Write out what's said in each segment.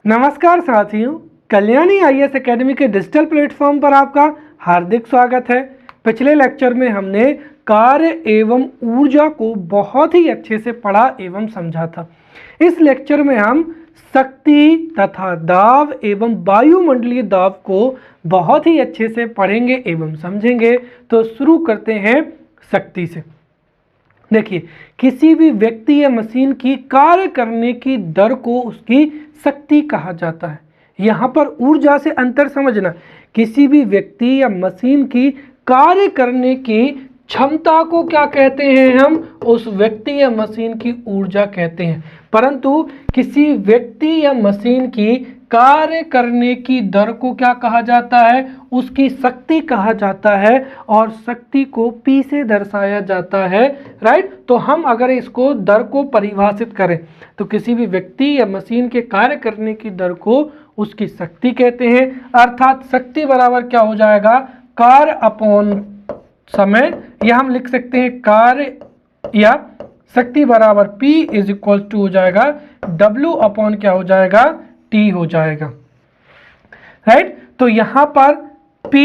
नमस्कार साथियों, Kalyani IAS academy के डिजिटल प्लेटफॉर्म पर आपका हार्दिक स्वागत है। पिछले लेक्चर में हमने कार्य एवं ऊर्जा को बहुत ही अच्छे से पढ़ा एवं समझा था। इस लेक्चर में हम शक्ति तथा दाब एवं वायुमंडलीय दाब को बहुत ही अच्छे से पढ़ेंगे एवं समझेंगे। तो शुरू करते हैं शक्ति से। देखिए, किसी भी व्यक्ति या मशीन की कार्य करने की दर को उसकी शक्ति कहा जाता है। यहाँ पर ऊर्जा से अंतर समझना, किसी भी व्यक्ति या मशीन की कार्य करने की क्षमता को क्या कहते हैं, हम उस व्यक्ति या मशीन की ऊर्जा कहते हैं। परंतु किसी व्यक्ति या मशीन की कार्य करने की दर को क्या कहा जाता है, उसकी शक्ति कहा जाता है और शक्ति को P से दर्शाया जाता है। राइट। तो हम अगर इसको दर को परिभाषित करें तो किसी भी व्यक्ति या मशीन के कार्य करने की दर को उसकी शक्ति कहते हैं। अर्थात शक्ति बराबर क्या हो जाएगा, कार्य अपॉन समय, या हम लिख सकते हैं कार्य या शक्ति बराबर P इज इक्वल टू हो जाएगा W अपॉन क्या हो जाएगा, T हो जाएगा। राइट। तो यहाँ पर P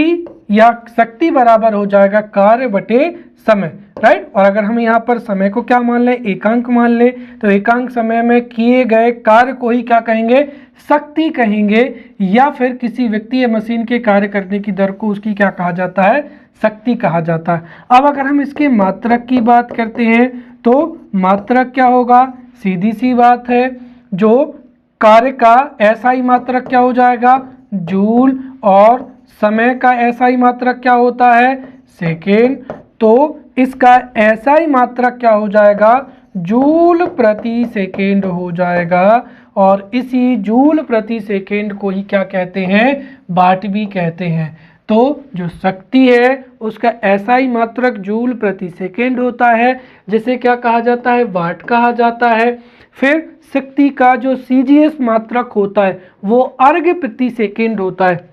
या शक्ति बराबर हो जाएगा कार्य बटे समय। राइट। और अगर हम यहाँ पर समय को क्या मान लें, एकांक मान लें, तो एकांक समय में किए गए कार्य को ही क्या कहेंगे, शक्ति कहेंगे। या फिर किसी व्यक्ति या मशीन के कार्य करने की दर को उसकी क्या कहा जाता है, शक्ति कहा जाता है। अब अगर हम इसके मात्रक की बात करते हैं तो मात्रक क्या होगा, सीधी सी बात है, जो कार्य का SI मात्रक क्या हो जाएगा, जूल, और समय का SI मात्रक क्या होता है, सेकेंड। तो इसका SI मात्रक क्या हो जाएगा, जूल प्रति सेकेंड हो जाएगा। और इसी जूल प्रति सेकेंड को ही क्या कहते हैं, वाट भी कहते हैं। तो जो शक्ति है उसका SI मात्रक जूल प्रति सेकेंड होता है, जिसे क्या कहा जाता है, वाट कहा जाता है। फिर शक्ति का जो CGS मात्रक होता है वो अर्घ प्रति सेकेंड होता है,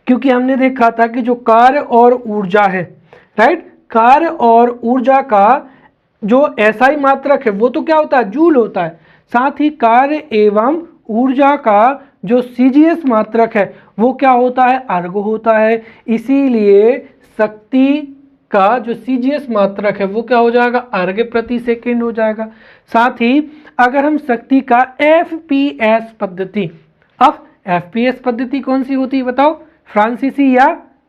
क्योंकि हमने देखा था कि जो कार्य और ऊर्जा है, राइट, कार्य और ऊर्जा का जो SI मात्रक है वो तो क्या होता है, जूल होता है। साथ ही कार्य एवं ऊर्जा का जो CGS मात्रक है वो क्या होता है, अर्घ होता है। इसीलिए शक्ति का जो CGS मात्रक है वो क्या हो जाएगा, अर्घ प्रति सेकेंड हो जाएगा। साथ ही अगर हम शक्ति का FPS पद्धति, अब FPS पद्धति कौन सी होती है बताओ, फ्रांसीसी या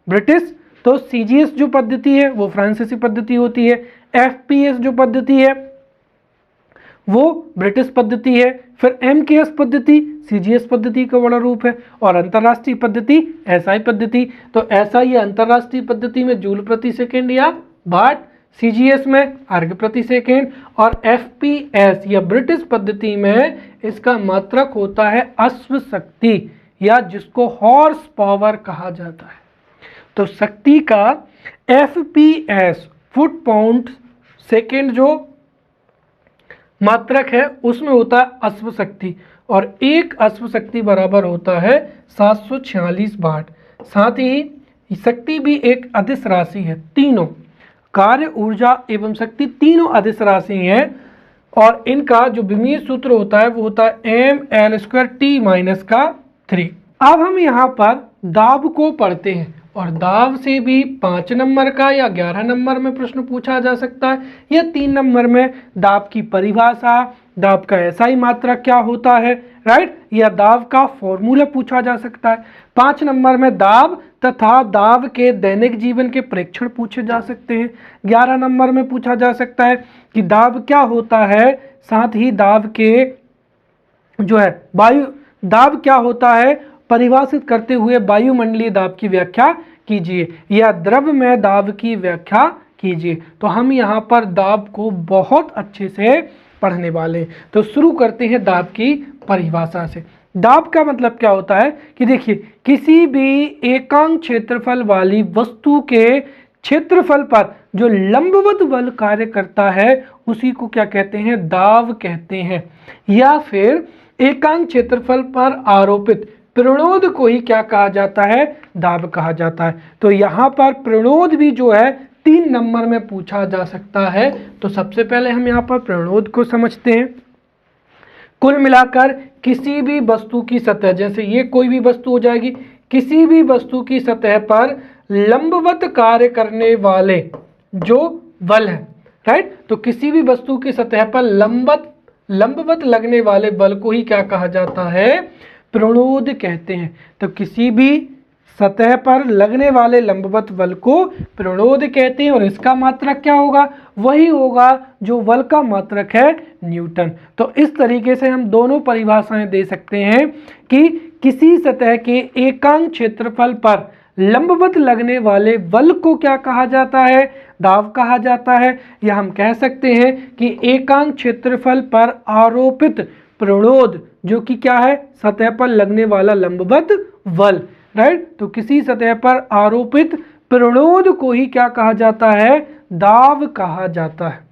ब्रिटिश? तो CGS जो पद्धति है वो फ्रांसीसी पद्धति होती है, FPS जो पद्धति है वो ब्रिटिश पद्धति है, फिर MKS पद्धति CGS पद्धति का बड़ा रूप है, और अंतरराष्ट्रीय पद्धति SI पद्धति। तो SI या अंतरराष्ट्रीय पद्धति में जूल प्रति सेकेंड या वाट, CGS में अर्घ प्रति सेकेंड, और FPS या ब्रिटिश पद्धति में इसका मात्रक होता है अश्व शक्ति, या जिसको हॉर्स पावर कहा जाता है। तो शक्ति का FPS फुट पाउंड सेकेंड जो मात्रक है उसमें होता है अश्व शक्ति, और एक अश्व शक्ति बराबर होता है 746 वाट। साथ ही शक्ति भी एक अदिश राशि है, तीनों कार्य, ऊर्जा एवं शक्ति तीनों अदिश राशि हैं, और इनका जो विमीय सूत्र होता है वो होता है mL²T-3। अब हम यहाँ पर दाब को पढ़ते हैं, और दाब से भी 5 नंबर का या 11 नंबर में प्रश्न पूछा जा सकता है, या 3 नंबर में दाब की परिभाषा, दाब का SI मात्रक क्या होता है, राइट, या दाब का फॉर्मूला पूछा जा सकता है। 5 नंबर में दाब तथा दाब के दैनिक जीवन के परीक्षण पूछे जा सकते हैं। 11 नंबर में पूछा जा सकता है कि दाब क्या होता है, साथ ही दाब के जो है वायु दाब क्या होता है परिभाषित करते हुए वायुमंडलीय दाब की व्याख्या कीजिए, या द्रव्यमय दाब की व्याख्या कीजिए। तो हम यहाँ पर दाब को बहुत अच्छे से पढ़ने वाले हैं। तो शुरू करते हैं दाब की परिभाषा से। दाब का मतलब क्या होता है कि देखिए, किसी भी एकांक क्षेत्रफल वाली वस्तु के क्षेत्रफल पर जो लंबवत बल कार्य करता है उसी को क्या कहते हैं, दाब कहते हैं। या फिर एकांक क्षेत्रफल पर आरोपित प्रणोद को ही क्या कहा जाता है, दाब कहा जाता है। तो यहाँ पर प्रणोद भी जो है 3 नंबर में पूछा जा सकता है। तो सबसे पहले हम यहाँ पर प्रणोद को समझते हैं। कुल मिलाकर किसी भी वस्तु की सतह, जैसे ये कोई भी वस्तु हो जाएगी, किसी भी वस्तु की सतह पर लंबवत कार्य करने वाले जो बल है, राइट, तो किसी भी वस्तु की सतह पर लंबवत लगने वाले बल को ही क्या कहा जाता है, प्रणोद कहते हैं। तो किसी भी सतह पर लगने वाले लंबवत बल को प्रणोद कहते हैं, और इसका मात्रक क्या होगा, वही होगा जो बल का मात्रक है, न्यूटन। तो इस तरीके से हम दोनों परिभाषाएं दे सकते हैं कि किसी सतह के एकांक क्षेत्रफल पर लंबवत लगने वाले बल को क्या कहा जाता है, दाब कहा जाता है, या हम कह सकते हैं कि एकांक क्षेत्रफल पर आरोपित प्रणोद, जो कि क्या है, सतह पर लगने वाला लंबवत बल, राइट। तो किसी सतह पर आरोपित प्रणोद को ही क्या कहा जाता है, दाब कहा जाता है।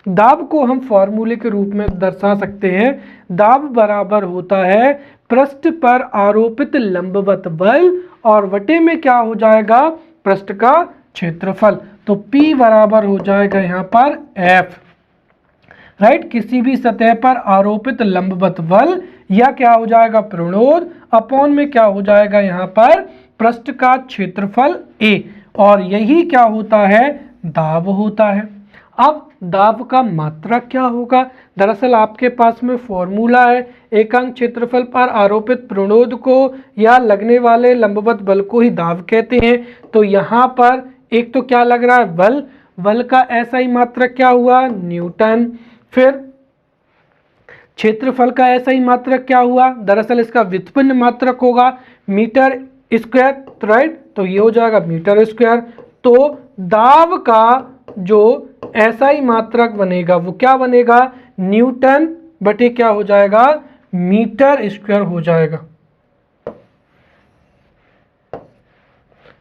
दाब को हम फॉर्मूले के रूप में दर्शा सकते हैं। दाब बराबर होता है पृष्ठ पर आरोपित लंबवत बल और वटे में क्या हो जाएगा, पृष्ठ का क्षेत्रफल। तो P बराबर हो जाएगा यहाँ पर F, राइट। किसी भी सतह पर आरोपित लंबवत बल या क्या हो जाएगा, प्रणोद, अपॉन में क्या हो जाएगा यहाँ पर पृष्ठ का क्षेत्रफल A, और यही क्या होता है, दाब होता है। अब दाब का मात्रक क्या होगा, दरअसल आपके पास में फॉर्मूला है, एकांक क्षेत्रफल पर आरोपित प्रणोद को या लगने वाले लंबवत बल को ही दाब कहते हैं। तो यहाँ पर एक तो क्या लग रहा है, बल का ऐसा ही मात्रक क्या हुआ, न्यूटन। फिर क्षेत्रफल का ऐसा ही मात्रक क्या हुआ, दरअसल इसका व्युत्पन्न मात्रक होगा मीटर स्क्वायर, राइट, तो ये हो जाएगा मीटर स्क्वायर। तो दाब का जो ऐसा ही मात्रक बनेगा वो क्या बनेगा, न्यूटन बटे क्या हो जाएगा, मीटर स्क्वायर हो जाएगा,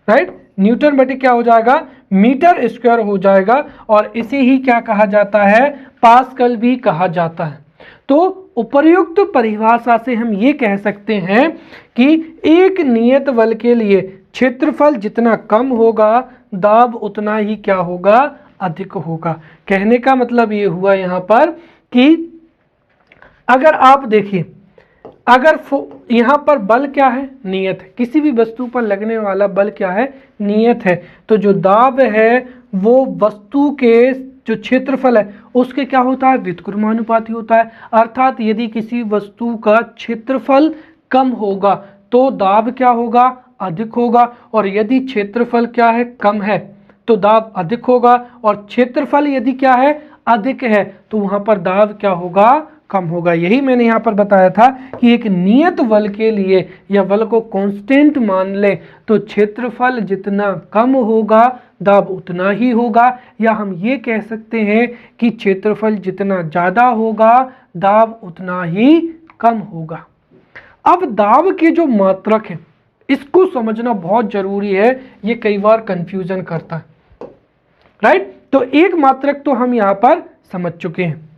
राइट। न्यूटन बटे क्या हो जाएगा, मीटर स्क्वायर हो जाएगा, और इसे ही क्या कहा जाता है, पास्कल भी कहा जाता है। तो उपर्युक्त परिभाषा से हम ये कह सकते हैं कि एक नियत बल के लिए क्षेत्रफल जितना कम होगा, दाब उतना ही क्या होगा, अधिक होगा। कहने का मतलब ये हुआ यहाँ पर कि अगर आप देखिए, अगर यहाँ पर बल क्या है, नियत है, किसी भी वस्तु पर लगने वाला बल क्या है, नियत है, तो जो दाब है वो वस्तु के जो क्षेत्रफल है उसके क्या होता है, व्युत्क्रमानुपाती होता है। अर्थात यदि किसी वस्तु का क्षेत्रफल कम होगा तो दाब क्या होगा, अधिक होगा, और यदि क्षेत्रफल क्या है, कम है, तो दाब अधिक होगा, और क्षेत्रफल यदि क्या है, अधिक है, तो वहां पर दाब क्या होगा, कम होगा। यही मैंने यहाँ पर बताया था कि एक नियत बल के लिए या बल को कांस्टेंट मान ले तो क्षेत्रफल जितना कम होगा दाब उतना ही होगा, या हम ये कह सकते हैं कि क्षेत्रफल जितना ज़्यादा होगा दाब उतना ही कम होगा। अब दाब के जो मात्रक है इसको समझना बहुत जरूरी है, ये कई बार कंफ्यूजन करता है, राइट। तो एक मात्रक तो हम यहाँ पर समझ चुके हैं,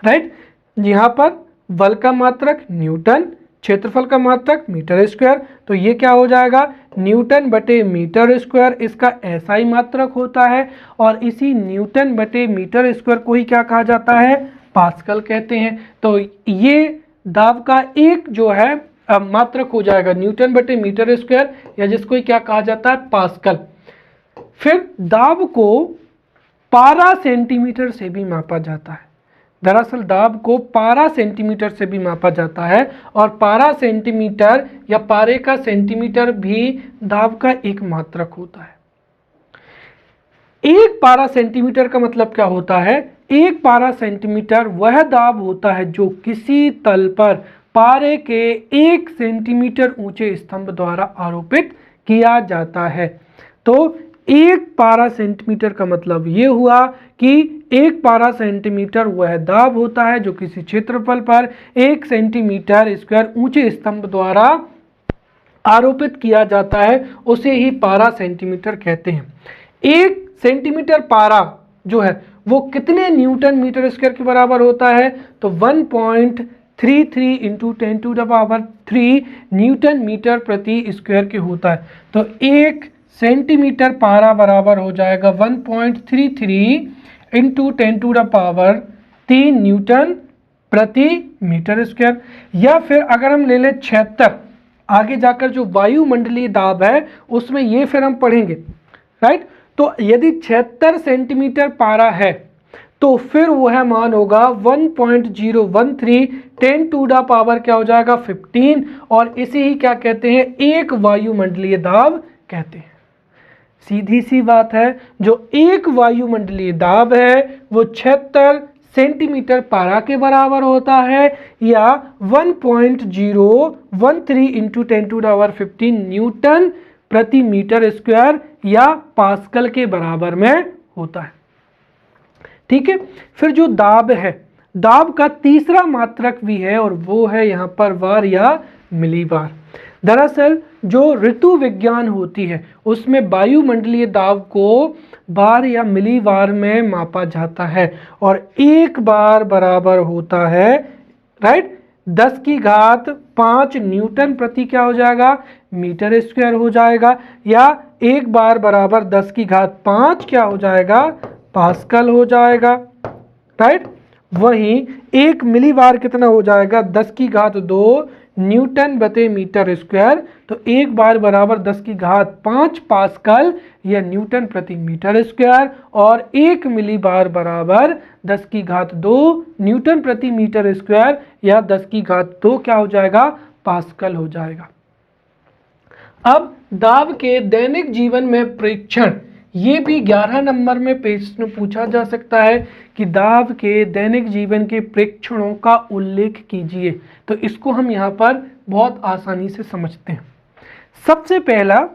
राइट। यहाँ पर बल का मात्रक न्यूटन, क्षेत्रफल का मात्रक मीटर स्क्वायर, तो ये क्या हो जाएगा, न्यूटन बटे मीटर स्क्वायर, इसका ऐसा ही मात्रक होता है, और इसी न्यूटन बटे मीटर स्क्वायर को ही क्या कहा जाता है, पास्कल कहते हैं। तो ये दाब का एक जो है मात्रक हो जाएगा न्यूटन बटे मीटर स्क्वायर, या जिसको क्या कहा जाता है, पास्कल। फिर दाब को पारा सेंटीमीटर से भी मापा जाता है। दरअसल दाब को पारा सेंटीमीटर से भी मापा जाता है, और पारा सेंटीमीटर या पारे का सेंटीमीटर भी दाब का एक मात्रक होता है। एक पारा सेंटीमीटर का मतलब क्या होता है, एक पारा सेंटीमीटर वह दाब होता है जो किसी तल पर पारे के 1 सेंटीमीटर ऊंचे स्तंभ द्वारा आरोपित किया जाता है। तो एक पारा सेंटीमीटर का मतलब ये हुआ कि एक पारा सेंटीमीटर वह दाब होता है जो किसी क्षेत्रफल पर 1 सेंटीमीटर स्क्वायर ऊंचे स्तंभ द्वारा आरोपित किया जाता है, उसे ही पारा सेंटीमीटर कहते हैं। 1 सेंटीमीटर पारा जो है वो कितने न्यूटन मीटर स्क्वायर के बराबर होता है, तो 1.33 इंटू 10⁻³ न्यूटन मीटर प्रति स्क्वायर के होता है। तो 1 सेंटीमीटर पारा बराबर हो जाएगा 1.33 इंटू 10⁻³ न्यूटन प्रति मीटर स्क्वायर। या फिर अगर हम ले लें 76, आगे जाकर जो वायुमंडलीय दाब है उसमें ये फिर हम पढ़ेंगे, राइट। तो यदि 76 सेंटीमीटर पारा है तो फिर वह मान होगा 1.013 10 टू द पावर क्या हो जाएगा 15, और इसे ही क्या कहते हैं, एक वायुमंडलीय दाब कहते हैं। सीधी सी बात है, जो एक वायुमंडलीय दाब है वो 76 सेंटीमीटर पारा के बराबर होता है, या 1.013 into 10 to the power 15 newton प्रति मीटर स्क्वायर या पास्कल के बराबर में होता है। ठीक है। फिर जो दाब है, दाब का तीसरा मात्रक भी है और वो है यहाँ पर वार या मिलीबार। दरअसल जो ऋतु विज्ञान होती है उसमें वायुमंडलीय दाब को बार या मिलीबार में मापा जाता है, और एक बार बराबर होता है, राइट, 10 की घात 5 न्यूटन प्रति क्या हो जाएगा मीटर स्क्वायर हो जाएगा, या एक बार बराबर 10 की घात 5 क्या हो जाएगा पास्कल हो जाएगा, राइट। वहीं एक मिलीबार कितना हो जाएगा 10 की घात 2 न्यूटन बटे मीटर स्क्वायर, तो एक बार बराबर 10 की घात 5 पास्कल या न्यूटन प्रति मीटर स्क्वायर, और एक मिलीबार बराबर 10 की घात 2 न्यूटन प्रति मीटर स्क्वायर या 10 की घात 2 क्या हो जाएगा पास्कल हो जाएगा। अब दाब के दैनिक जीवन में परीक्षण, ये भी 11 नंबर में प्रश्न पूछा जा सकता है कि दाब के दैनिक जीवन के प्रेक्षणों का उल्लेख कीजिए। तो इसको हम यहाँ पर बहुत आसानी से समझते हैं। सबसे पहला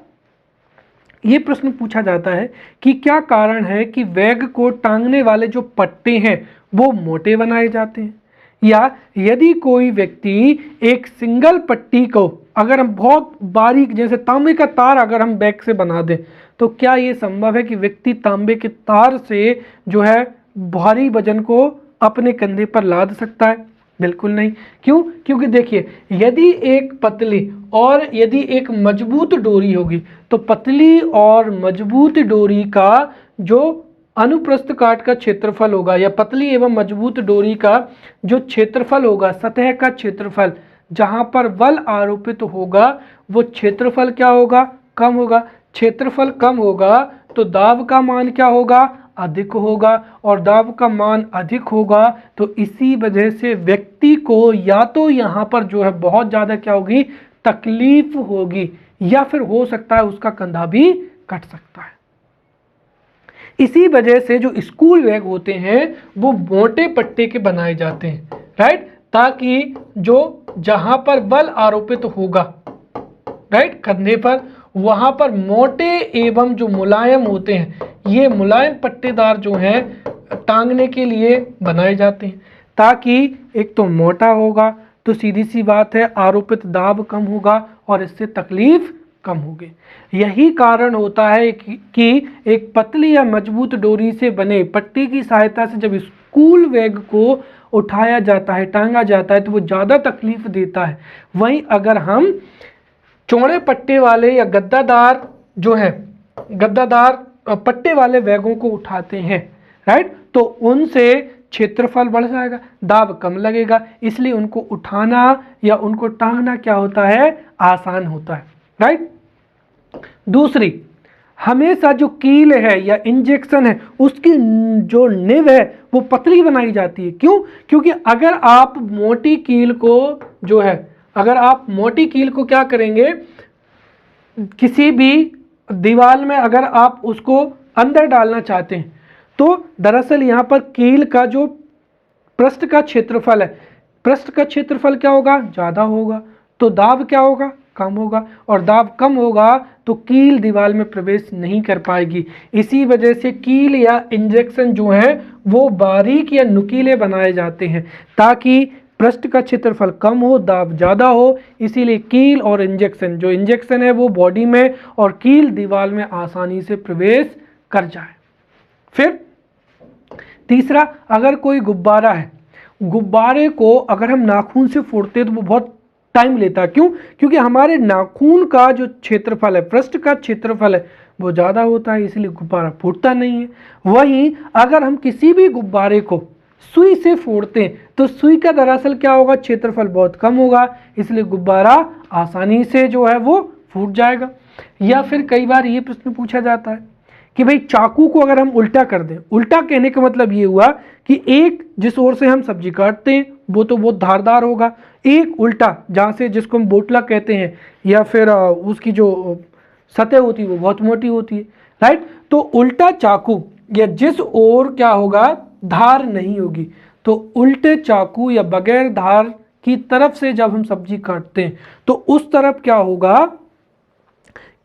ये प्रश्न पूछा जाता है कि क्या कारण है कि वेग को टांगने वाले जो पट्टे हैं वो मोटे बनाए जाते हैं, या यदि कोई व्यक्ति एक सिंगल पट्टी को अगर हम बहुत बारीक जैसे तांबे का तार अगर हम बैक से बना दें तो क्या ये संभव है कि व्यक्ति तांबे के तार से जो है भारी वजन को अपने कंधे पर लाद सकता है? बिल्कुल नहीं। क्यों? क्योंकि देखिए, यदि एक पतली और यदि एक मजबूत डोरी होगी तो पतली और मजबूत डोरी का जो अनुप्रस्थ काट का क्षेत्रफल होगा या पतली एवं मजबूत डोरी का जो क्षेत्रफल होगा, सतह का क्षेत्रफल जहां पर बल आरोपित होगा वो क्षेत्रफल क्या होगा कम होगा। क्षेत्रफल कम होगा तो दाब का मान क्या होगा अधिक होगा, और दाब का मान अधिक होगा तो इसी वजह से व्यक्ति को या तो यहाँ पर जो है बहुत ज़्यादा क्या होगी तकलीफ होगी, या फिर हो सकता है उसका कंधा भी कट सकता है। इसी वजह से जो स्कूल बैग होते हैं वो मोटे पट्टे के बनाए जाते हैं, राइट, ताकि जो जहां पर बल आरोपित होगा, राइट, कंधे पर, वहां पर मोटे एवं जो मुलायम होते हैं, ये मुलायम पट्टेदार जो हैं टांगने के लिए बनाए जाते हैं, ताकि एक तो मोटा होगा तो सीधी सी बात है आरोपित दाब कम होगा और इससे तकलीफ कम होगी। यही कारण होता है कि एक पतली या मजबूत डोरी से बने पट्टी की सहायता से जब स्कूल बैग को उठाया जाता है, टांगा जाता है, तो वो ज़्यादा तकलीफ देता है। वहीं अगर हम चौड़े पट्टे वाले या गद्दादार जो है गद्दादार पट्टे वाले बैगों को उठाते हैं, राइट, तो उनसे क्षेत्रफल बढ़ जाएगा, दाब कम लगेगा, इसलिए उनको उठाना या उनको टांगना क्या होता है आसान होता है, राइट। दूसरी, हमेशा जो कील है या इंजेक्शन है उसकी जो निब है वो पतली बनाई जाती है। क्यों? क्योंकि अगर आप मोटी कील को जो है अगर आप मोटी कील को क्या करेंगे, किसी भी दीवार में अगर आप उसको अंदर डालना चाहते हैं तो दरअसल यहाँ पर कील का जो पृष्ठ का क्षेत्रफल है, पृष्ठ का क्षेत्रफल क्या होगा ज़्यादा होगा, तो दाब क्या होगा कम होगा, और दाब कम होगा तो कील दीवार में प्रवेश नहीं कर पाएगी। इसी वजह से कील या इंजेक्शन जो है वो बारीक या नुकीले बनाए जाते हैं ताकि पृष्ठ का क्षेत्रफल कम हो, दाब ज़्यादा हो। इसीलिए कील और इंजेक्शन, जो इंजेक्शन है वो बॉडी में और कील दीवार में आसानी से प्रवेश कर जाए। फिर तीसरा, अगर कोई गुब्बारा है, गुब्बारे को अगर हम नाखून से फोड़ते हैं तो वो बहुत टाइम लेता है। क्यों? क्योंकि हमारे नाखून का जो क्षेत्रफल है, पृष्ठ का क्षेत्रफल है वो ज़्यादा होता है, इसलिए गुब्बारा फूटता नहीं है। वहीं अगर हम किसी भी गुब्बारे को सुई से फोड़ते हैं तो सुई का दरअसल क्या होगा, क्षेत्रफल बहुत कम होगा, इसलिए गुब्बारा आसानी से जो है वो फूट जाएगा। या फिर कई बार ये प्रश्न पूछा जाता है कि भाई चाकू को अगर हम उल्टा कर दें, उल्टा कहने का मतलब ये हुआ कि एक जिस ओर से हम सब्जी काटते हैं वो तो बहुत धारदार होगा, एक उल्टा जहाँ से, जिसको हम बोटला कहते हैं, या फिर उसकी जो सतह होती है वो बहुत मोटी होती है, राइट। तो उल्टा चाकू या जिस ओर क्या होगा, धार नहीं होगी, तो उल्टे चाकू या बगैर धार की तरफ से जब हम सब्जी काटते हैं तो उस तरफ क्या होगा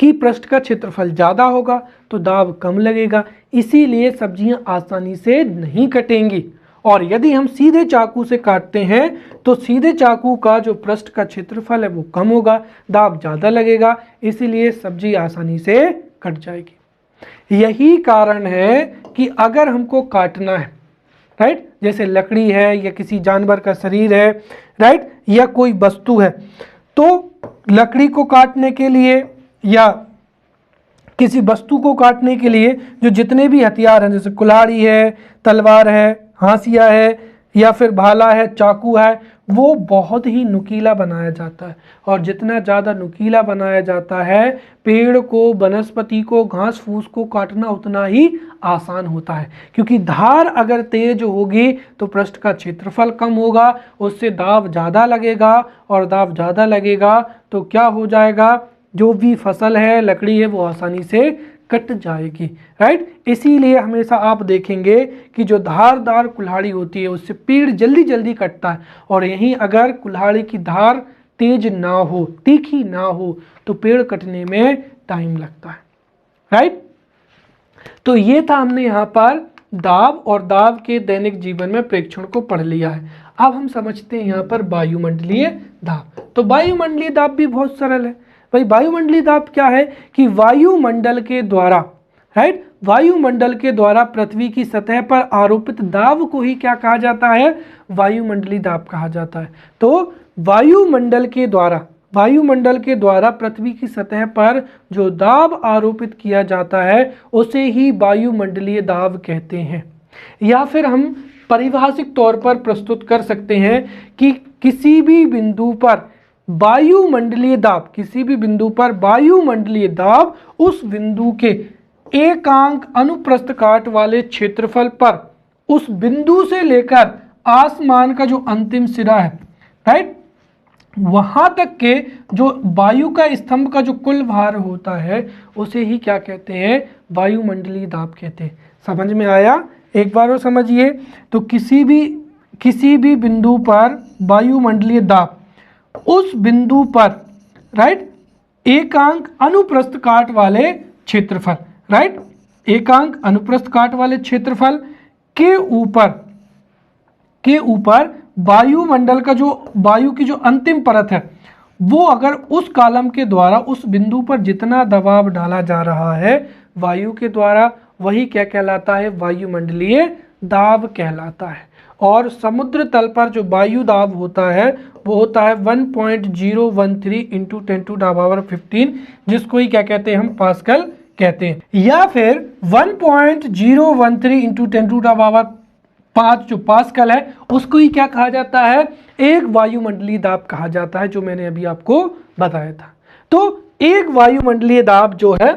कि पृष्ठ का क्षेत्रफल ज़्यादा होगा तो दाब कम लगेगा, इसीलिए सब्जियां आसानी से नहीं कटेंगी। और यदि हम सीधे चाकू से काटते हैं तो सीधे चाकू का जो पृष्ठ का क्षेत्रफल है वो कम होगा, दाब ज़्यादा लगेगा, इसीलिए सब्जी आसानी से कट जाएगी। यही कारण है कि अगर हमको काटना है, राइट, जैसे लकड़ी है या किसी जानवर का शरीर है, राइट, या कोई वस्तु है, तो लकड़ी को काटने के लिए या किसी वस्तु को काटने के लिए जो जितने भी हथियार हैं, जैसे कुल्हाड़ी है, तलवार है, हांसिया है, या फिर भाला है, चाकू है, वो बहुत ही नुकीला बनाया जाता है। और जितना ज़्यादा नुकीला बनाया जाता है, पेड़ को, वनस्पति को, घास फूस को काटना उतना ही आसान होता है, क्योंकि धार अगर तेज होगी तो पृष्ठ का क्षेत्रफल कम होगा, उससे दाब ज़्यादा लगेगा, और दाब ज़्यादा लगेगा तो क्या हो जाएगा, जो भी फसल है, लकड़ी है, वो आसानी से कट जाएगी, राइट। इसीलिए हमेशा आप देखेंगे कि जो धारदार कुल्हाड़ी होती है उससे पेड़ जल्दी जल्दी कटता है, और यहीं अगर कुल्हाड़ी की धार तेज ना हो, तीखी ना हो, तो पेड़ कटने में टाइम लगता है, राइट। तो ये था, हमने यहाँ पर दाब और दाब के दैनिक जीवन में प्रेक्षण को पढ़ लिया है। अब हम समझते हैं यहाँ पर वायुमंडलीय दाब। तो वायुमंडलीय दाब भी बहुत सरल है भाई। वायुमंडलीय दाब क्या है कि वायुमंडल के द्वारा, राइट, वायुमंडल के द्वारा पृथ्वी की सतह पर आरोपित दाब को ही क्या कहा जाता है, वायुमंडलीय दाब कहा जाता है। तो वायुमंडल के द्वारा पृथ्वी की सतह पर जो दाब आरोपित किया जाता है उसे ही वायुमंडलीय दाब कहते हैं। या फिर हम परिभाषिक तौर पर प्रस्तुत कर सकते हैं कि किसी भी बिंदु पर वायुमंडलीय दाब, किसी भी बिंदु पर वायुमंडलीय दाब उस बिंदु के एकांक अनुप्रस्थ काट वाले क्षेत्रफल पर उस बिंदु से लेकर आसमान का जो अंतिम सिरा है, राइट, वहां तक के जो वायु का स्तंभ का जो कुल भार होता है उसे ही क्या कहते हैं, वायुमंडलीय दाब कहते हैं। समझ में आया? एक बार और समझिए। तो किसी भी बिंदु पर वायुमंडलीय दाब उस बिंदु पर, राइट, एकांक अनुप्रस्थ काट वाले क्षेत्रफल, राइट, एकांक अनुप्रस्थ काट वाले क्षेत्रफल के ऊपर वायुमंडल का जो वायु की जो अंतिम परत है वो अगर उस कॉलम के द्वारा उस बिंदु पर जितना दबाव डाला जा रहा है वायु के द्वारा, वही क्या कहलाता है, वायुमंडलीय दाब कहलाता है। और समुद्र तल पर जो वायु दाब होता है वो होता है 1.013 इंटू 10⁻15, जिसको ही क्या कहते हैं, हम पास्कल कहते हैं। या फिर 1.013 इंटू 10⁻5 जो पास्कल है उसको ही क्या कहा जाता है, एक वायुमंडलीय दाब कहा जाता है, जो मैंने अभी आपको बताया था। तो एक वायुमंडलीय दाब जो है,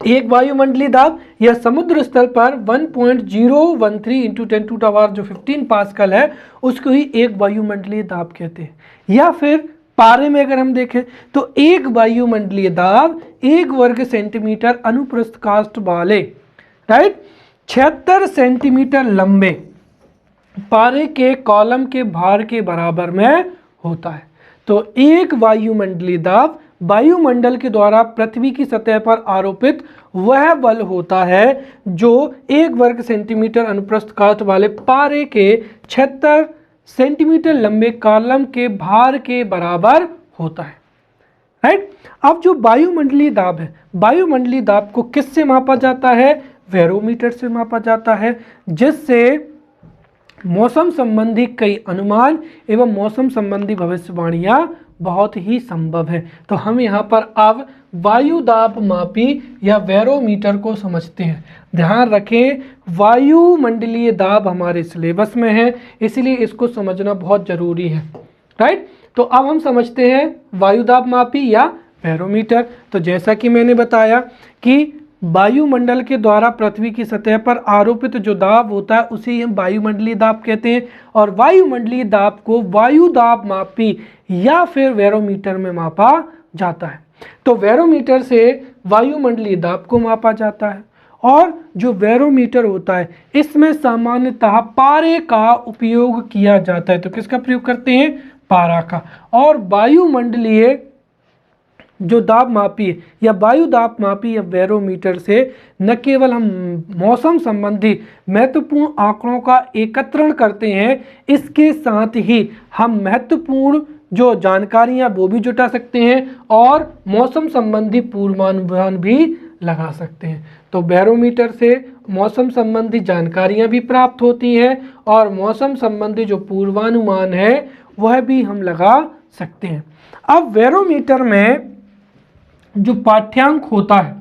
एक वायुमंडलीय दाब या समुद्र स्तर पर 1.013 इंटू 10⁻15 पास्कल है, उसको ही एक वायुमंडलीय दाब कहते हैं। या फिर पारे में अगर हम देखें तो एक वायुमंडलीय दाब 1 वर्ग सेंटीमीटर अनुप्रस्थ काष्ठ वाले, राइट, 76 सेंटीमीटर लंबे पारे के कॉलम के भार के बराबर में होता है। तो एक वायुमंडलीय दाब वायुमंडल के द्वारा पृथ्वी की सतह पर आरोपित वह बल होता है जो 1 वर्ग सेंटीमीटर अनुप्रस्थ काष्ठ वाले पारे के 76 सेंटीमीटर लंबे कॉलम के भार के बराबर होता है, राइट। अब जो वायुमंडलीय दाब है, वायुमंडलीय दाब को किससे मापा जाता है, बैरोमीटर से मापा जाता है, जिससे मौसम संबंधी कई अनुमान एवं मौसम संबंधी भविष्यवाणियां बहुत ही संभव है। तो हम यहाँ पर अब वायु दाब मापी या बैरोमीटर को समझते हैं। ध्यान रखें, वायुमंडलीय दाब हमारे सिलेबस में है, इसलिए इसको समझना बहुत जरूरी है। राइट, तो अब हम समझते हैं वायु दाब मापी या बैरोमीटर। तो जैसा कि मैंने बताया कि वायुमंडल के द्वारा पृथ्वी की सतह पर आरोपित जो दाब होता है उसे हम वायुमंडलीय दाब कहते हैं, और वायुमंडलीय दाब को वायु दाब मापी या फिर बैरोमीटर में मापा जाता है। तो बैरोमीटर से वायुमंडलीय दाब को मापा जाता है, और जो बैरोमीटर होता है इसमें सामान्यतः पारे का उपयोग किया जाता है। तो किसका प्रयोग करते हैं? पारा का। और वायुमंडलीय जो दाब मापी या वायु दाब मापी या बैरोमीटर से न केवल हम मौसम संबंधी महत्वपूर्ण आंकड़ों का एकत्रण करते हैं, इसके साथ ही हम महत्वपूर्ण जो जानकारियां वो भी जुटा सकते हैं और मौसम संबंधी पूर्वानुमान भी लगा सकते हैं। तो बैरोमीटर से मौसम संबंधी जानकारियां भी प्राप्त होती हैं और मौसम संबंधी जो पूर्वानुमान है वह भी हम लगा सकते हैं। अब बैरोमीटर में जो पाठ्यांक होता है,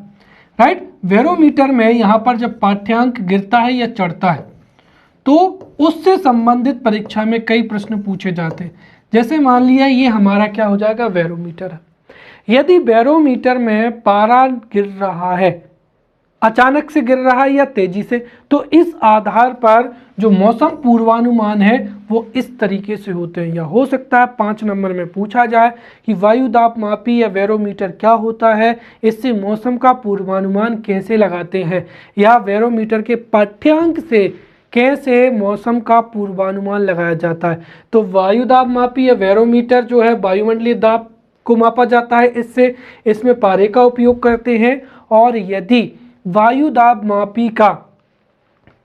राइट, बैरोमीटर में यहाँ पर जब पाठ्यांक गिरता है या चढ़ता है तो उससे संबंधित परीक्षा में कई प्रश्न पूछे जाते हैं। जैसे मान लिया ये हमारा क्या हो जाएगा? बैरोमीटर है। यदि बैरोमीटर में पारा गिर रहा है, अचानक से गिर रहा है या तेजी से, तो इस आधार पर जो मौसम पूर्वानुमान है वो इस तरीके से होते हैं। या हो सकता है 5 नंबर में पूछा जाए कि वायु दाब मापी या बैरोमीटर क्या होता है, इससे मौसम का पूर्वानुमान कैसे लगाते हैं, या बैरोमीटर के पाठ्यांक से कैसे मौसम का पूर्वानुमान लगाया जाता है। तो वायु दाब मापी या बैरोमीटर जो है वायुमंडलीय दाब को मापा जाता है, इसमें पारे का उपयोग करते हैं। और यदि वायु दाब मापी का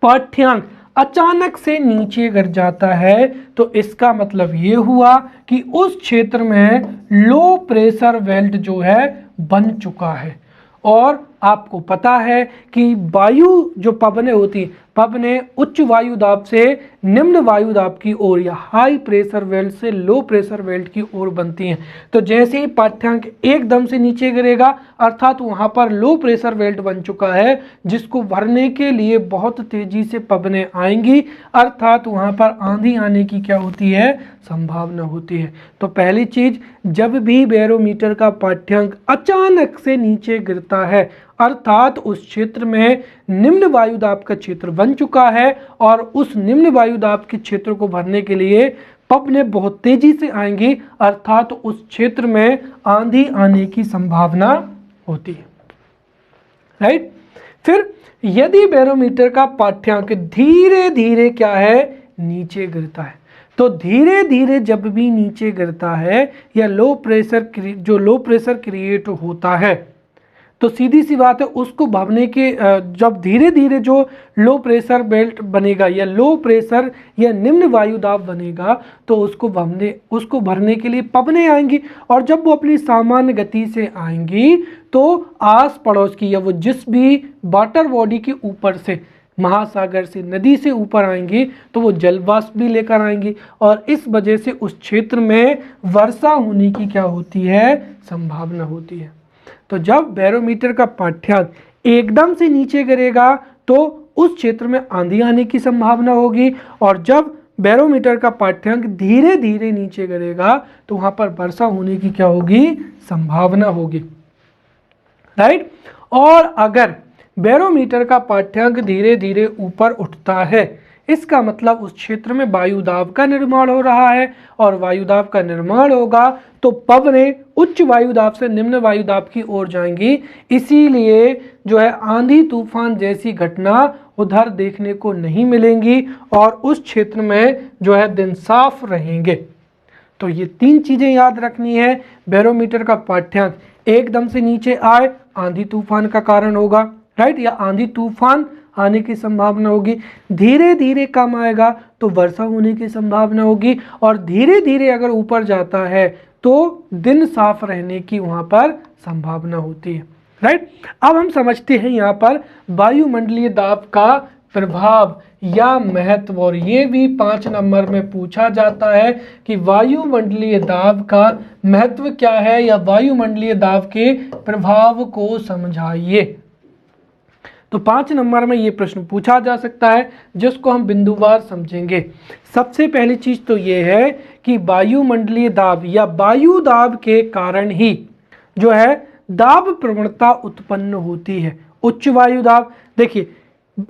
पाठ्यांक अचानक से नीचे गिर जाता है तो इसका मतलब ये हुआ कि उस क्षेत्र में लो प्रेशर बेल्ट जो है बन चुका है। और आपको पता है कि वायु जो पवनें होती हैं, पवनें उच्च वायु दाब से निम्न वायु दाब की ओर या हाई प्रेशर बेल्ट से लो प्रेशर बेल्ट की ओर बनती हैं। तो जैसे ही पाठ्यांक एकदम से नीचे गिरेगा अर्थात वहाँ पर लो प्रेशर बेल्ट बन चुका है, जिसको भरने के लिए बहुत तेजी से पवनें आएंगी, अर्थात वहाँ पर आंधी आने की क्या होती है? संभावना होती है। तो पहली चीज, जब भी बैरोमीटर का पाठ्यांक अचानक से नीचे गिरता है अर्थात उस क्षेत्र में निम्न वायु दाब का क्षेत्र बन चुका है और उस निम्न वायु दाब के क्षेत्र को भरने के लिए पवनें बहुत तेजी से आएंगी, अर्थात उस क्षेत्र में आंधी आने की संभावना होती है। राइट, फिर यदि बैरोमीटर का पाठ्यांक धीरे धीरे क्या है? नीचे गिरता है। तो धीरे धीरे जब भी नीचे गिरता है या लो प्रेशर क्रिएट होता है तो सीधी सी बात है उसको भरने के जब धीरे धीरे जो लो प्रेशर बेल्ट बनेगा या लो प्रेशर या निम्न वायु दाब बनेगा तो उसको भरने के लिए पवनें आएंगी, और जब वो अपनी सामान्य गति से आएंगी तो आस पड़ोस की या वो जिस भी वाटर बॉडी के ऊपर से, महासागर से, नदी से ऊपर आएंगी तो वो जलवाष्प भी लेकर आएंगी, और इस वजह से उस क्षेत्र में वर्षा होने की क्या होती है? संभावना होती है। तो जब बैरोमीटर का पाठ्यांक एकदम से नीचे गिरेगा तो उस क्षेत्र में आंधी आने की संभावना होगी, और जब बैरोमीटर का पाठ्यांक धीरे धीरे नीचे गिरेगा तो वहां पर वर्षा होने की क्या होगी? संभावना होगी। राइट, और अगर बैरोमीटर का पाठ्यांक धीरे धीरे ऊपर उठता है इसका मतलब उस क्षेत्र में वायु दाब का निर्माण हो रहा है, और वायु दाब का निर्माण होगा तो पवनें उच्च वायु दाब से निम्न वायु दाब की ओर जाएंगी, इसीलिए जो है आंधी तूफान जैसी घटना उधर देखने को नहीं मिलेंगी और उस क्षेत्र में जो है दिन साफ रहेंगे। तो ये 3 चीजें याद रखनी है। बैरोमीटर का पाठ्यांक एकदम से नीचे आए आंधी तूफान का कारण होगा, राइट, या आंधी तूफान आने की संभावना होगी। धीरे धीरे कम आएगा तो वर्षा होने की संभावना होगी, और धीरे धीरे अगर ऊपर जाता है तो दिन साफ रहने की वहां पर संभावना होती है। राइट, अब हम समझते हैं यहाँ पर वायुमंडलीय दाब का प्रभाव या महत्व। और ये भी 5 नंबर में पूछा जाता है कि वायुमंडलीय दाब का महत्व क्या है या वायुमंडलीय दाब के प्रभाव को समझाइए। तो 5 नंबर में ये प्रश्न पूछा जा सकता है, जिसको हम बिंदुवार समझेंगे। सबसे पहली चीज तो ये है कि वायुमंडलीय दाब या वायु दाब के कारण ही जो है दाब प्रवणता उत्पन्न होती है। उच्च वायु दाब, देखिए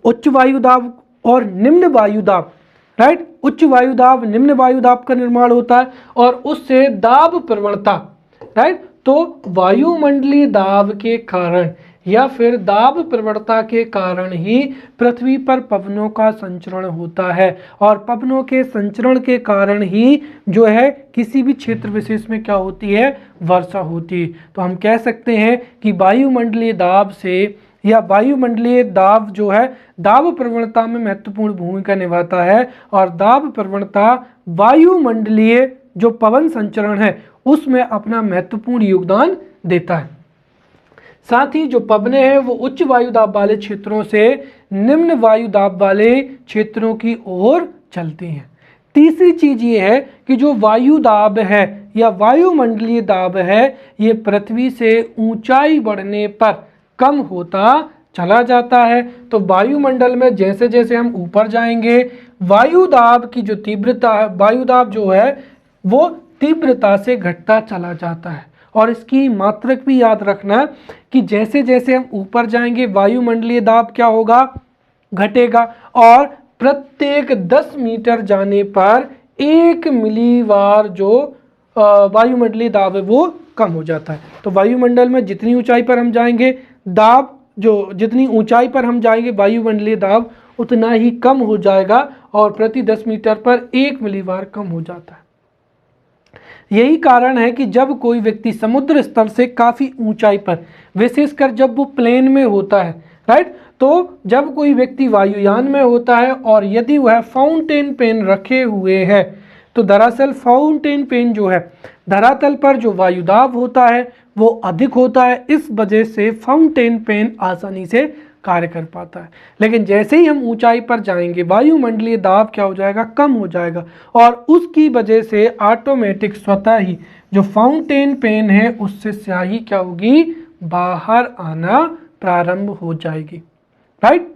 उच्च वायु दाब और निम्न वायु दाब, राइट, उच्च वायु दाब निम्न वायु दाब का निर्माण होता है और उससे दाब प्रवणता, राइट। तो वायुमंडलीय दाब के कारण या फिर दाब प्रवणता के कारण ही पृथ्वी पर पवनों का संचरण होता है और पवनों के संचरण के कारण ही जो है किसी भी क्षेत्र विशेष में क्या होती है, वर्षा होती है। तो हम कह सकते हैं कि वायुमंडलीय दाब से या वायुमंडलीय दाब जो है दाब प्रवणता में महत्वपूर्ण भूमिका निभाता है और दाब प्रवणता वायुमंडलीय जो पवन संचरण है उसमें अपना महत्वपूर्ण योगदान देता है। साथ ही जो पवनें हैं वो उच्च वायु दाब वाले क्षेत्रों से निम्न वायु दाब वाले क्षेत्रों की ओर चलती हैं। तीसरी चीज ये है कि जो वायु दाब है या वायुमंडलीय दाब है ये पृथ्वी से ऊंचाई बढ़ने पर कम होता चला जाता है। तो वायुमंडल में जैसे जैसे हम ऊपर जाएंगे वायु दाब की जो तीव्रता है, वायु दाब जो है वो तीव्रता से घटता चला जाता है। और इसकी मात्रक भी याद रखना कि जैसे जैसे हम ऊपर जाएंगे वायुमंडलीय दाब क्या होगा, घटेगा और प्रत्येक 10 मीटर जाने पर 1 मिलीबार जो वायुमंडलीय दाब है वो कम हो जाता है। तो वायुमंडल में जितनी ऊंचाई पर हम जाएंगे दाब, जो जितनी ऊंचाई पर हम जाएंगे वायुमंडलीय दाब उतना ही कम हो जाएगा और प्रति 10 मीटर पर 1 मिलीबार कम हो जाता है। यही कारण है कि जब कोई व्यक्ति समुद्र स्तर से काफ़ी ऊंचाई पर, विशेषकर जब वो प्लेन में होता है, राइट, तो जब कोई व्यक्ति वायुयान में होता है और यदि वह फाउंटेन पेन रखे हुए है तो दरअसल फाउंटेन पेन जो है धरातल पर जो वायुदाब होता है वो अधिक होता है, इस वजह से फाउंटेन पेन आसानी से कार्य कर पाता है। लेकिन जैसे ही हम ऊंचाई पर जाएंगे वायुमंडलीय दाब क्या हो जाएगा, कम हो जाएगा और उसकी वजह से ऑटोमेटिक स्वतः ही जो फाउंटेन पेन है उससे स्याही क्या होगी, बाहर आना प्रारंभ हो जाएगी, राइट।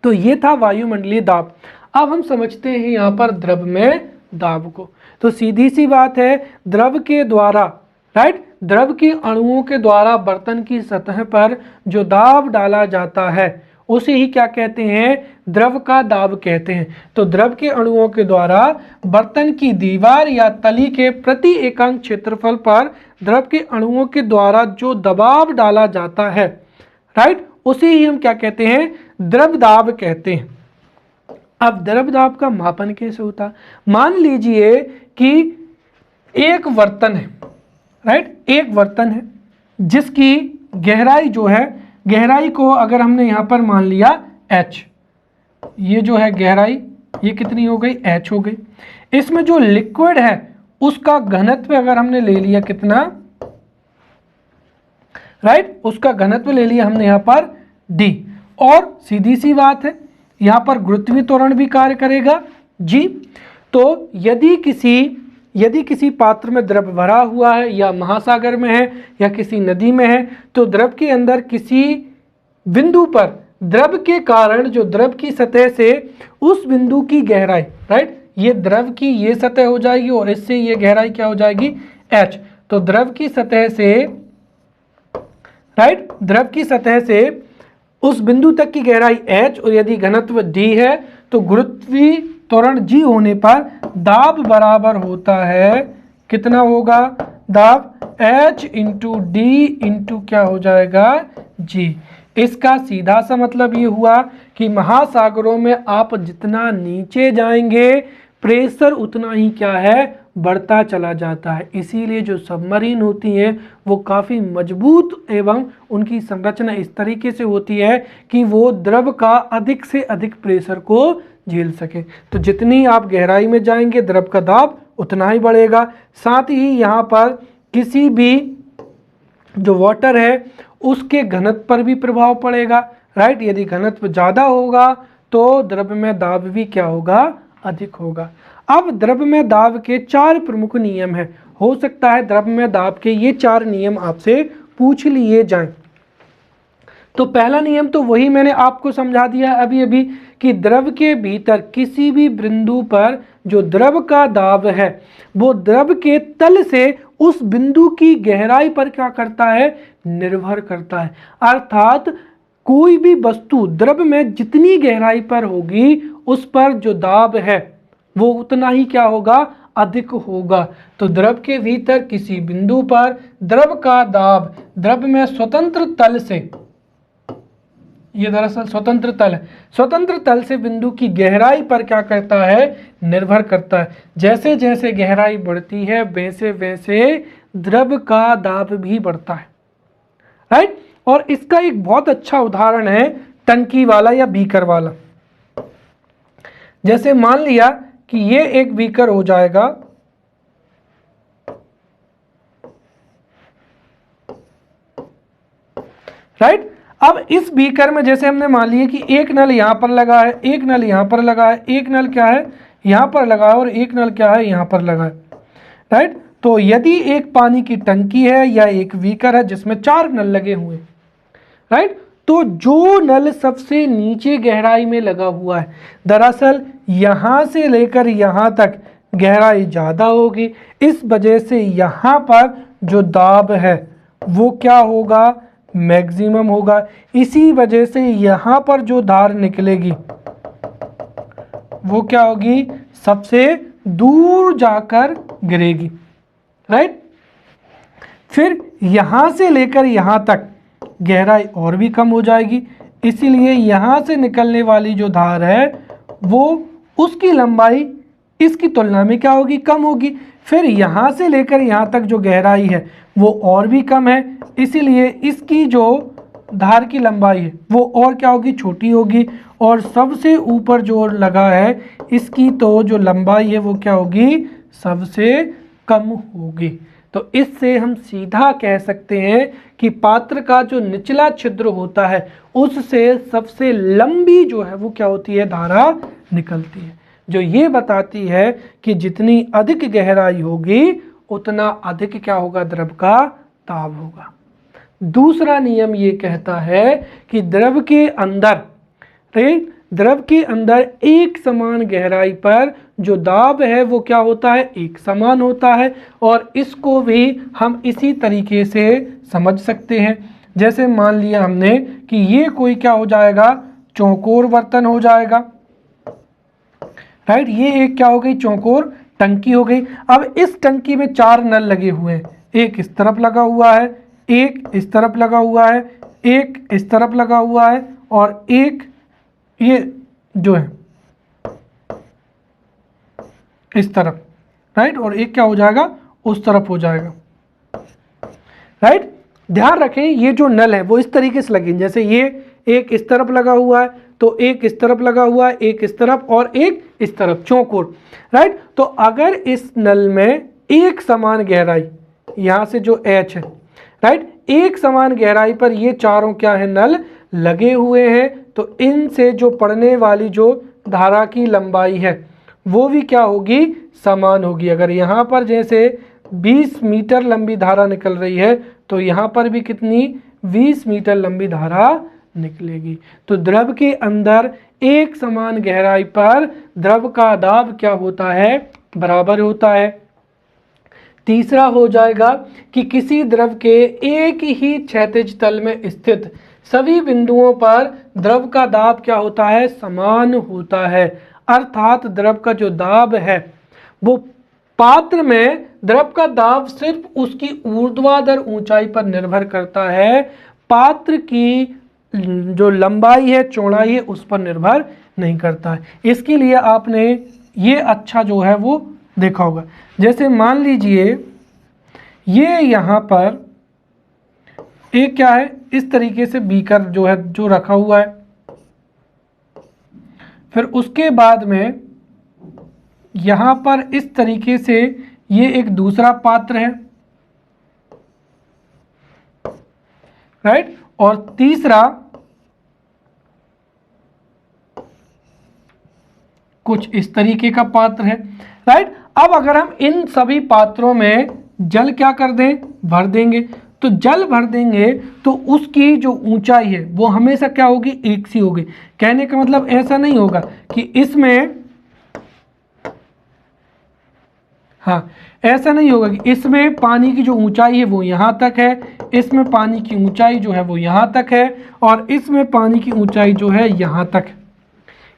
तो ये था वायुमंडलीय दाब। अब हम समझते हैं यहाँ पर द्रव में दाब को। तो सीधी सी बात है, द्रव के द्वारा, राइट, द्रव के अणुओं के द्वारा बर्तन की सतह पर जो दाब डाला जाता है उसे ही क्या कहते हैं, द्रव का दाब कहते हैं। तो द्रव के अणुओं के द्वारा बर्तन की दीवार या तली के प्रति एकांक क्षेत्रफल पर द्रव के अणुओं के द्वारा जो दबाव डाला जाता है, राइट, उसे ही हम क्या कहते हैं, द्रव दाब कहते हैं। अब द्रव दाब का मापन कैसे होता है, मान लीजिए कि एक बर्तन है, राइट, एक बर्तन है जिसकी गहराई जो है, गहराई को अगर हमने यहाँ पर मान लिया h, ये जो है गहराई ये कितनी हो गई, h हो गई। इसमें जो लिक्विड है उसका घनत्व अगर हमने ले लिया कितना, राइट, उसका घनत्व ले लिया हमने यहाँ पर d। और सीधी सी बात है यहाँ पर गुरुत्वीय त्वरण भी कार्य करेगा g। तो यदि किसी पात्र में द्रव भरा हुआ है या महासागर में है या किसी नदी में है तो द्रव के अंदर किसी बिंदु पर द्रव के कारण जो द्रव की सतह से उस बिंदु की गहराई, राइट, ये द्रव की ये सतह हो जाएगी और इससे ये गहराई क्या हो जाएगी, h। तो द्रव की सतह से, राइट, द्रव की सतह से उस बिंदु तक की गहराई h और यदि घनत्व d है तो गुरुत्वीय त्वरण g होने पर दाब बराबर होता है, कितना होगा, दाब h इंटू डी इंटू क्या हो जाएगा, g। इसका सीधा सा मतलब ये हुआ कि महासागरों में आप जितना नीचे जाएंगे प्रेशर उतना ही क्या है, बढ़ता चला जाता है। इसीलिए जो सबमरीन होती हैं वो काफ़ी मजबूत एवं उनकी संरचना इस तरीके से होती है कि वो द्रव का अधिक से अधिक प्रेशर को झेल सके। तो जितनी आप गहराई में जाएंगे द्रव का दाब उतना ही बढ़ेगा। साथ ही यहाँ पर किसी भी जो वाटर है उसके घनत्व पर भी प्रभाव पड़ेगा, राइट। यदि घनत्व ज़्यादा होगा तो द्रव्यमय दाब भी क्या होगा, अधिक होगा। अब द्रव्यमय दाब के 4 प्रमुख नियम हैं। हो सकता है द्रव्यमय दाब के ये 4 नियम आपसे पूछ लिए जाएं। तो पहला नियम तो वही मैंने आपको समझा दिया अभी अभी कि द्रव के भीतर किसी भी बिंदु पर जो द्रव का दाब है वो द्रव के तल से उस बिंदु की गहराई पर क्या करता है, निर्भर करता है। अर्थात कोई भी वस्तु द्रव में जितनी गहराई पर होगी उस पर जो दाब है वो उतना ही क्या होगा, अधिक होगा। तो द्रव के भीतर किसी बिंदु पर द्रव का दाब द्रव में स्वतंत्र तल से, ये दरअसल स्वतंत्र तल है, स्वतंत्र तल से बिंदु की गहराई पर क्या करता है, निर्भर करता है। जैसे जैसे गहराई बढ़ती है वैसे वैसे द्रव का दाब भी बढ़ता है, राइट। और इसका एक बहुत अच्छा उदाहरण है टंकी वाला या बीकर वाला। जैसे मान लिया कि ये एक बीकर हो जाएगा, राइट। अब इस बीकर में जैसे हमने मान लिया कि एक नल यहां पर लगा है, एक नल यहां पर लगा है, एक नल क्या है यहां पर लगा है और एक नल क्या है यहां पर लगा है, राइट। तो यदि एक पानी की टंकी है या एक बीकर है जिसमें 4 नल लगे हुए, राइट, तो जो नल सबसे नीचे गहराई में लगा हुआ है दरअसल यहां से लेकर यहां तक गहराई ज्यादा होगी। इस वजह से यहां पर जो दाब है वो क्या होगा, मैक्सिमम होगा। इसी वजह से यहां पर जो धार निकलेगी वो क्या होगी, सबसे दूर जाकर गिरेगी, राइट। फिर यहां से लेकर यहां तक गहराई और भी कम हो जाएगी, इसीलिए यहां से निकलने वाली जो धार है वो उसकी लंबाई इसकी तुलना में क्या होगी, कम होगी। फिर यहां से लेकर यहां तक जो गहराई है वो और भी कम है, इसीलिए इसकी जो धार की लंबाई है वो और क्या होगी, छोटी होगी। और सबसे ऊपर जो लगा है इसकी तो जो लंबाई है वो क्या होगी, सबसे कम होगी। तो इससे हम सीधा कह सकते हैं कि पात्र का जो निचला छिद्र होता है उससे सबसे लंबी जो है वो क्या होती है, धारा निकलती है, जो ये बताती है कि जितनी अधिक गहराई होगी उतना अधिक क्या होगा, द्रव का दाब होगा। दूसरा नियम ये कहता है कि द्रव के अंदर, द्रव के अंदर एक समान गहराई पर जो दाब है वो क्या होता है, एक समान होता है। और इसको भी हम इसी तरीके से समझ सकते हैं। जैसे मान लिया हमने कि ये कोई क्या हो जाएगा, चौकोर बर्तन हो जाएगा, राइट। ये एक क्या हो गई, चौकोर टंकी हो गई। अब इस टंकी में 4 नल लगे हुए हैं, एक इस तरफ लगा हुआ है, एक इस तरफ लगा हुआ है, एक इस तरफ लगा हुआ है और एक ये जो है इस तरफ, राइट। और एक क्या हो जाएगा, उस तरफ हो जाएगा, राइट। ध्यान रखें ये जो नल है वो इस तरीके से लगे, जैसे ये एक इस तरफ लगा हुआ है तो एक इस तरफ लगा हुआ है, एक इस तरफ और एक इस तरफ, चौकोर, राइट। तो अगर इस नल में एक समान गहराई यहां से जो H है, राइट, एक समान गहराई पर ये चारों क्या है, नल लगे हुए हैं, तो इनसे जो पड़ने वाली जो धारा की लंबाई है वो भी क्या होगी, समान होगी। अगर यहाँ पर जैसे 20 मीटर लंबी धारा निकल रही है तो यहाँ पर भी कितनी, 20 मीटर लंबी धारा निकलेगी। तो द्रव के अंदर एक समान गहराई पर द्रव का दाब क्या होता है, बराबर होता है। तीसरा हो जाएगा कि किसी द्रव के एक ही क्षैतिज तल में स्थित सभी बिंदुओं पर द्रव का दाब क्या होता है, समान होता है। अर्थात द्रव का जो दाब है वो पात्र में द्रव का दाब सिर्फ उसकी ऊर्ध्वाधर ऊंचाई पर निर्भर करता है, पात्र की जो लंबाई है, चौड़ाई है, उस पर निर्भर नहीं करता है। इसके लिए आपने ये अच्छा जो है वो देखा होगा। जैसे मान लीजिए ये यहाँ पर एक क्या है, इस तरीके से बीकर जो है जो रखा हुआ है, फिर उसके बाद में यहाँ पर इस तरीके से ये एक दूसरा पात्र है, राइट। और तीसरा कुछ इस तरीके का पात्र है, राइट। अब अगर हम इन सभी पात्रों में जल क्या कर दें, भर देंगे, तो जल भर देंगे तो उसकी जो ऊंचाई है वो हमेशा क्या होगी, एक सी होगी। कहने का मतलब ऐसा नहीं होगा कि इसमें, हाँ, ऐसा नहीं होगा कि इसमें पानी की जो ऊंचाई है वो यहाँ तक है, इसमें पानी की ऊंचाई जो है वो यहाँ तक है, और इसमें पानी की ऊंचाई जो है यहाँ तक है।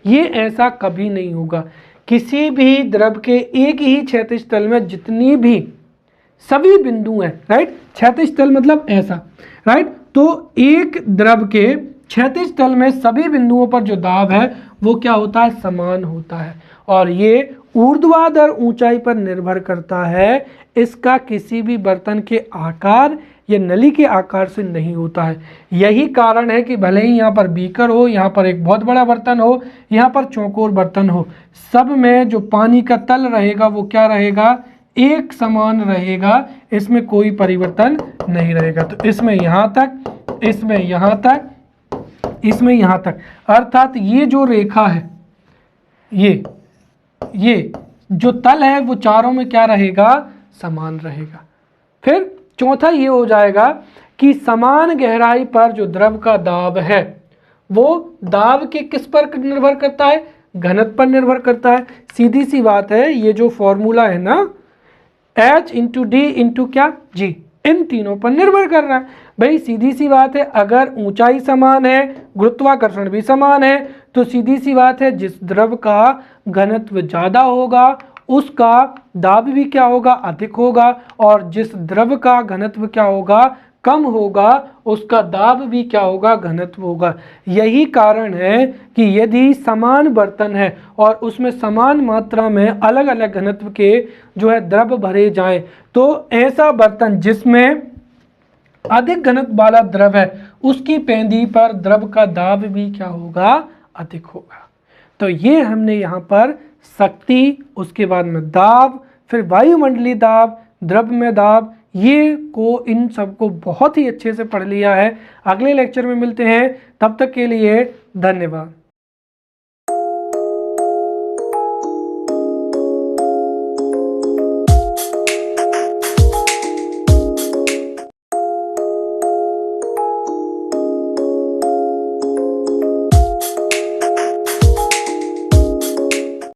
ये ऐसा कभी नहीं होगा। किसी भी द्रव के एक ही क्षैतिज तल में जितनी भी सभी बिंदु हैं, राइट, क्षैतिज तल मतलब ऐसा, राइट, तो एक द्रव के क्षैतिज तल में सभी बिंदुओं पर जो दाब है वो क्या होता है, समान होता है, और ये ऊर्ध्वाधर ऊंचाई पर निर्भर करता है। इसका किसी भी बर्तन के आकार या नली के आकार से नहीं होता है। यही कारण है कि भले ही यहाँ पर बीकर हो, यहाँ पर एक बहुत बड़ा बर्तन हो, यहाँ पर चौकोर बर्तन हो, सब में जो पानी का तल रहेगा वो क्या रहेगा, एक समान रहेगा, इसमें कोई परिवर्तन नहीं रहेगा। तो इसमें यहाँ तक, इसमें यहाँ तक, इसमें यहाँ तक, अर्थात ये जो रेखा है, ये जो तल है वो चारों में क्या रहेगा, समान रहेगा। फिर चौथा ये हो जाएगा कि समान गहराई पर जो द्रव का दाब है वो दाब के किस पर निर्भर करता है, घनत्व पर निर्भर करता है। सीधी सी बात है, ये जो फॉर्मूला है ना, H इंटू डी इंटू क्या, जी, इन तीनों पर निर्भर कर रहा है। भाई सीधी सी बात है, अगर ऊंचाई समान है, गुरुत्वाकर्षण भी समान है, तो सीधी सी बात है जिस द्रव का घनत्व ज़्यादा होगा उसका दाब भी क्या होगा, अधिक होगा, और जिस द्रव का घनत्व क्या होगा, कम होगा, उसका दाब भी क्या होगा, घनत्व होगा। यही कारण है कि यदि समान बर्तन है और उसमें समान मात्रा में अलग अलग घनत्व के जो है द्रव भरे जाएं, तो ऐसा बर्तन जिसमें अधिक घनत्व वाला द्रव है उसकी पेंदी पर द्रव का दाब भी क्या होगा, अधिक होगा। तो ये हमने यहाँ पर शक्ति, उसके बाद में दाब, फिर वायुमंडलीय दाब, द्रव में दाब, ये को इन सबको बहुत ही अच्छे से पढ़ लिया है। अगले लेक्चर में मिलते हैं, तब तक के लिए धन्यवाद।